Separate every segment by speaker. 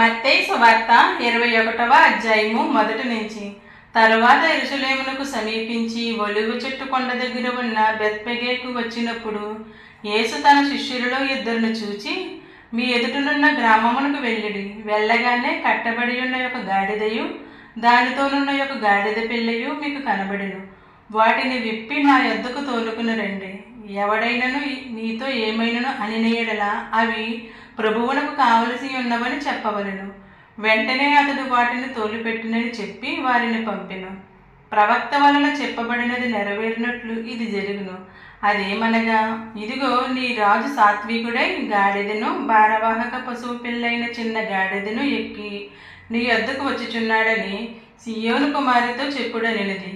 Speaker 1: మత్తయి సువార్త 21వ అధ్యాయము మొదటి నుంచి. తరువాత యెరూషలేమునకు సమీపించి ఒలీవ చెట్టు కొండ దగ్గర ఉన్న బెత్ఫగేకు వచ్చినప్పుడు యేసు తన శిష్యులలో ఇద్దరిని చూచి, మీ ఎదుటనున్న గ్రామమునకు వెళ్ళిడి. వెళ్ళగానే కట్టబడి ఉన్న ఒక గాడిదయు దానితోనున్న ఒక గాడిద పిల్లయు మీకు కనబడెను. వాటిని విప్పి నా యొద్దకు తోలుకుని రండి. ఎవడైనను నీతో ఏమైనను అనిన యెడల అవి ప్రభువునకు కావలసి ఉన్నవని చెప్పవలెను. వెంటనే అతడు వాటిని తోలిపెట్టునని చెప్పి వారిని పంపెను. ప్రవక్త వలన చెప్పబడినది నెరవేరినట్లు ఇది జరుగును. అదేమనగా, ఇదిగో నీ రాజు సాత్వికుడై గాడిదను భారవాహక పశువు పిల్లైన చిన్న గాడిదను ఎక్కి నీ యొద్దకు వచ్చుచున్నాడని సీయోను కుమారితో చెప్పుడనినది.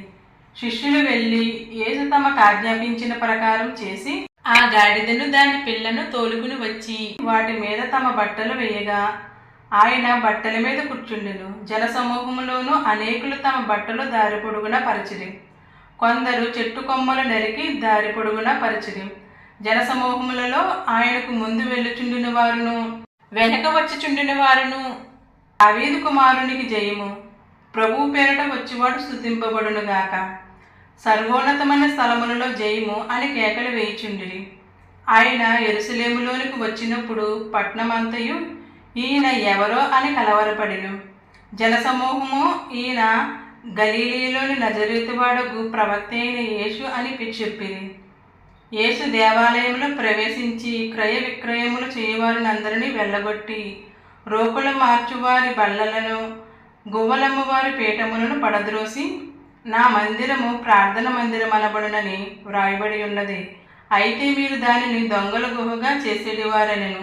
Speaker 1: శిష్యులు వెళ్ళి యేసు తమకు ఆజ్ఞాపించిన ప్రకారం చేసి ఆ గాడిదను దాని పిల్లను తోలుకుని వచ్చి వాటి మీద తమ బట్టలు వేయగా ఆయన బట్టల మీద కూర్చుండెను. జనసమూహములోనూ అనేకులు తమ బట్టలు దారి పొడుగున పరిచిరి. కొందరు చెట్టు కొమ్మలు నరికి దారి పొడుగున పరిచిరి. జనసమూహములలో ఆయనకు ముందు వెళ్ళుచుండిన వారును వెనక వచ్చిచుండిన వారును, దావీదు కుమారునికి జయము, ప్రభువు పేరట వచ్చివాడు స్తుతింపబడునుగాక, సర్వోన్నతమైన స్థలములలో జయము అని కేకలు వేయుచుండిరి. ఆయన యెరూషలేములోనికి వచ్చినప్పుడు పట్టణమంతయు ఈయన ఎవరో అని కలవరపడెను. జనసమూహము ఈయన గలిలయలోని నజరేతువాడగు ప్రవక్త అయిన యేసు అని చెప్పిరి. యేసు దేవాలయంలో ప్రవేశించి క్రయ విక్రయములు చేయవారినందరినీ వెళ్ళగొట్టి రోకులు మార్చువారి బల్లలను గువ్వలమ్మవారి పీఠములను పడద్రోసి, నా మందిరము ప్రార్థన మందిరం అనబడునని వ్రాయబడి ఉన్నది, అయితే మీరు దానిని దొంగల గుహగా చేసేటివారనెను.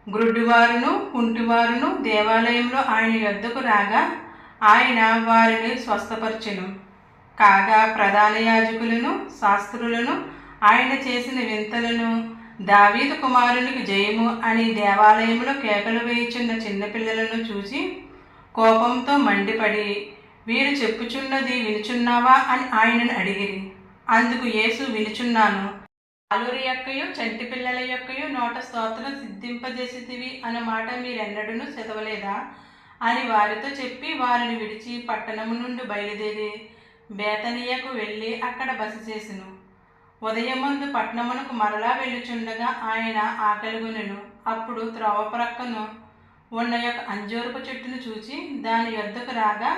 Speaker 1: గ్రుడ్డివారును కుంటివారును దేవాలయంలో ఆయన యొద్దకు రాగా ఆయన వారిని స్వస్థపరచెను. కాగా ప్రధాన యాజకులను శాస్త్రులను ఆయన చేసిన వింతలను, దావీదు కుమారునికి జయము అని దేవాలయంలో కేకలు వేయుచున్న చిన్నపిల్లలను చూసి కోపంతో మండిపడి, వీరు చెప్పుచున్నది వినుచున్నావా అని ఆయనను అడిగిరి. అందుకు యేసు, వినుచున్నాను. ఆలురి యొక్కయు చంటి పిల్లల యొక్కయు నోట స్తోత్రం సిద్ధింపజేసితివి అన్న మాట మీరెన్నడూ చదవలేదా అని వారితో చెప్పి వారిని విడిచి పట్టణము నుండి బయలుదేరి బేతనియకు వెళ్ళి అక్కడ బస చేసెను. ఉదయమందు పట్టణమునకు మరలా వెళ్ళుచుండగా ఆయన ఆకలిగొనెను. అప్పుడు త్రోవ ప్రక్కను ఉన్న యొక్క అంజూరపు చెట్టును చూచి దాని యొద్దకు రాగా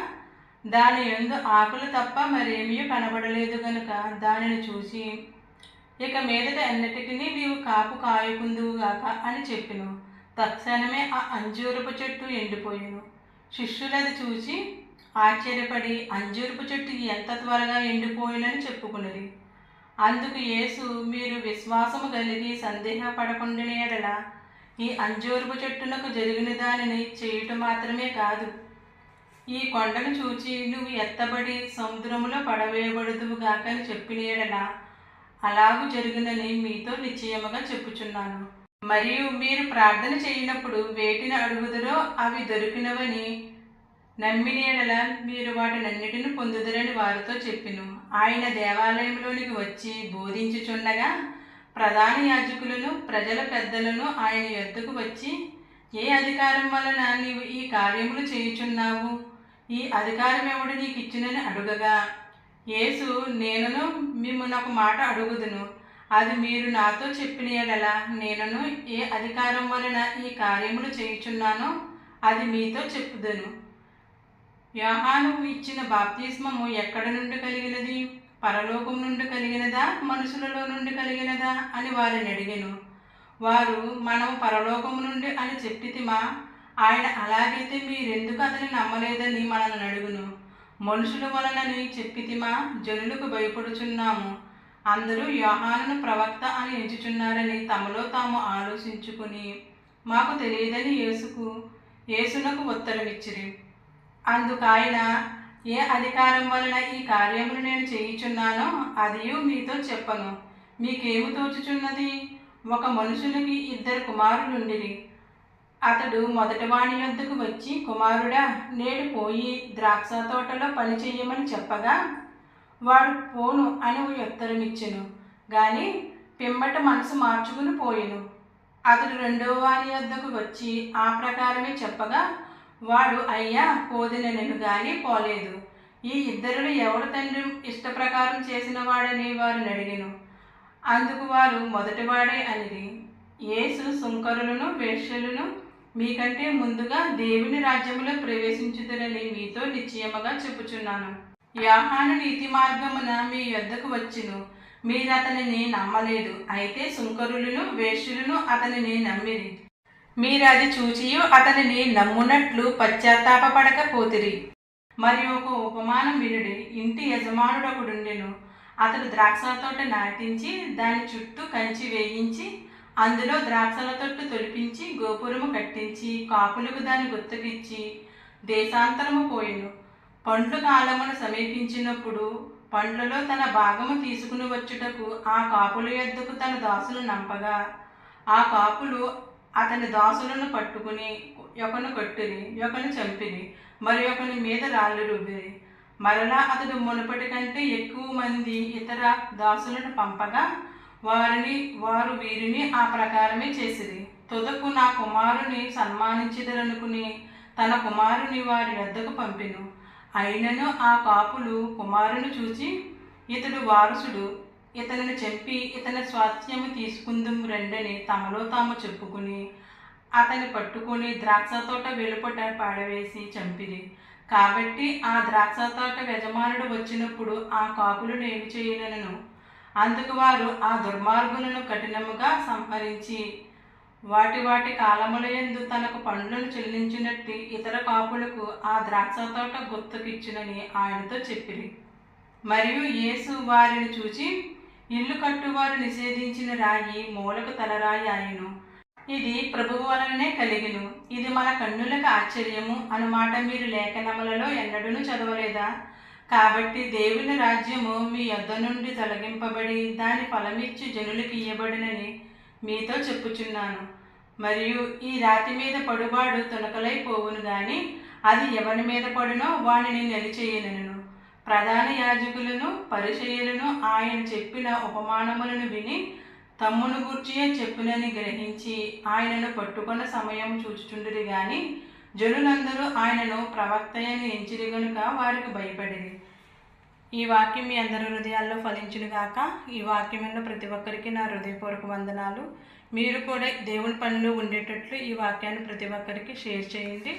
Speaker 1: దాని యందు ఆకులు తప్ప మరేమీ కనబడలేదు గనుక దానిని చూసి, ఇక మీదట ఎన్నటికీ నీవు కాపు కాయకుందువుగాక అని చెప్పెను. తక్షణమే ఆ అంజూరపు చెట్టు ఎండిపోయెను. శిష్యులది చూసి ఆశ్చర్యపడి అంజూరపు చెట్టు ఎంత త్వరగా ఎండిపోయినని చెప్పుకున్నది. అందుకు యేసు, మీరు విశ్వాసము కలిగి సందేహపడకుండిన యెడల ఈ అంజూరపు చెట్టునకు జరిగిన దానిని చేయుట మాత్రమే కాదు, ఈ కొండను చూచి నువ్వు ఎత్తబడి సముద్రములో పడవేయబడుదువుగాక అని చెప్పిన యెడల అలాగూ జరుగునని మీతో నిశ్చయముగా చెప్పుచున్నాను. మరియు మీరు ప్రార్థన చేయనప్పుడు వేటిని అడుగుదరో అవి దొరికినవని నమ్మిన యెడల మీరు వాటినన్నిటిని పొందుదరని వారితో చెప్పెను. ఆయన దేవాలయంలోనికి వచ్చి బోధించుచుండగా ప్రధాన యాజకులను ప్రజల పెద్దలను ఆయన యొద్దకు వచ్చి, ఏ అధికారం వలన నీవు ఈ కార్యములు చేయుచున్నావు? ఈ అధికారం ఎవడు నీకు ఇచ్చినని అడుగగా యేసు, నేనును మిమ్మును ఒక మాట అడుగుదును, అది మీరు నాతో చెప్పిన యెడల నేనును ఏ అధికారం వలన ఈ కార్యములు చేయుచున్నానో అది మీతో చెప్పుదును. యోహాను ఇచ్చిన బాప్తిస్మము ఎక్కడ నుండి కలిగినది? పరలోకం నుండి కలిగినదా, మనుషులలో నుండి కలిగినదా అని వారిని అడిగెను. వారు, మనము పరలోకము నుండి అని చెప్పితిమా? ఆయన, అలాగైతే మీరెందుకు అతని నమ్మలేదని మనల్ని అడుగును. మనుషుల వలనని చెప్పితిమా? జనులకు భయపడుచున్నాము. అందరూ యోహానును ప్రవక్త అని ఎంచుచున్నారని తమలో తాము ఆలోచించుకుని మాకు తెలియదని యేసునకు ఉత్తరమిచ్చిరి. అందుకాయన, ఏ అధికారం వలన ఈ కార్యములు నేను చేయుచున్నానో అదియు మీతో చెప్పను. మీకేమి తోచుచున్నది? ఒక మనుషునికి 2 కుమారులుండిరి. అతడు మొదటి వాని యొద్దకు వచ్చి, కుమారుడా, నేడు పోయి ద్రాక్ష తోటలో పని చెయ్యమని చెప్పగా వాడు పోను అని ఉత్తరమిచ్చెను. గాని పిమ్మట మనసు మార్చుకుని పోయెను. అతడు రెండో వాని వద్దకు వచ్చి ఆ ప్రకారమే చెప్పగా, వాడు అయ్యా పోదినెను గాని పోలేదు. ఈ ఇద్దరిలో ఎవడు తండ్రి ఇష్టప్రకారం చేసిన వాడని వారిని అడిగెను. అందుకు వారు మొదటివాడే అనిరి. యేసు సుంకరులను వేశ్యలను మీకంటే ముందుగా దేవుని రాజ్యములో ప్రవేశించుదురని మీతో నిశ్చయముగా చెప్పుచున్నాను. యోహాను నీతి మార్గమున మీ యొద్దకు వచ్చును, మీరు అతనిని నమ్మలేదు. అయితే సుంకరులను వేశ్యలను అతనిని నమ్మిరి. మీరు అది చూచియు అతనిని నమ్మునట్లు పశ్చాత్తాపపడకపోతిరి. మరి ఒక ఉపమానం వినుడి. ఇంటి యజమానుడొకడుండెను. అతడు ద్రాక్ష తోట నాటించి దాని చుట్టూ కంచి వేయించి అందులో ద్రాక్షల తొట్టు తొలిపించి గోపురము కట్టించి కాపులకు దాని గుత్తకిచ్చి దేశాంతరము పోయెను. పండ్లు కాలమును సమీపించినప్పుడు పండ్లలో తన భాగము తీసుకుని వచ్చుటకు ఆ కాపుల యొద్దకు తన దాసులు నంపగా, ఆ కాపులు అతని దాసులను పట్టుకుని ఒకను కొట్టిరి, ఒకను చంపిరి, మరి ఒకని మీద రాళ్ళు రువ్విరి. మరలా అతడు మునుపటి కంటే ఎక్కువ మంది ఇతర దాసులను పంపగా వారు వీరిని ఆ ప్రకారమే చేసిరి. తుదకు నా కుమారుని సన్మానించిదరనుకుని తన కుమారుని వారి వద్దకు పంపెను. అయినను ఆ కాపులు కుమారుని చూచి, ఇతడు వారసుడు, ఇతనిని చంపి ఇతని స్వాస్థ్యము తీసుకుందుము రెండని తమలో తాము చెప్పుకుని అతని పట్టుకుని ద్రాక్ష తోట వెలుపట పాడవేసి చంపిరి. కాబట్టి ఆ ద్రాక్ష తోట యజమానుడు వచ్చినప్పుడు ఆ కాపులను ఏమి చేయనను. అందుకు వారు ఆ దుర్మార్గులను కఠినముగా సంహరించి వాటి వాటి కాలములయందు తనకు పండ్లను చెల్లించినట్టు ఇతర కాపులకు ఆ ద్రాక్ష తోట గుర్తుకిచ్చునని ఆయనతో చెప్పిరి. మరియు యేసు వారిని చూచి, ఇల్లు కట్టువారు నిషేధించిన రాయి మూలకు తలరాయి ఆయను. ఇది ప్రభువు వలననే కలిగిను. ఇది మన కన్నులకు ఆశ్చర్యము అనుమాట మీరు లేఖనములలో ఎన్నడూనూ చదవలేదా? కాబట్టి దేవుని రాజ్యము మీ యొద్ద నుండి తొలగింపబడి దాని ఫలమిచ్చి జనులకు ఇయ్యబడినని మీతో చెప్పుచున్నాను. మరియు ఈ రాతి మీద పడువాడు తునకలైపోవును గాని అది ఎవరి మీద పడునో వానిని నిలిచేయనను. ప్రధాన యాజకులను పరిసయ్యులను ఆయన చెప్పిన ఉపమానములను విని తమ్మును గూర్చియే చెప్పునని గ్రహించి ఆయనను పట్టుకున్న సమయం చూచుచుండిరి గాని జనులందరూ ఆయనను ప్రవక్తయని ఎంచిరి గనుక వారికి భయపడిరి. ఈ వాక్యం మీ అందరి హృదయాల్లో ఫలించునుగాక. ఈ వాక్యమున్న ప్రతి ఒక్కరికి నా హృదయపూర్వక వందనాలు. మీరు కూడా దేవుని పనిలో ఉండేటట్లు ఈ వాక్యాన్ని ప్రతి ఒక్కరికి షేర్ చేయండి.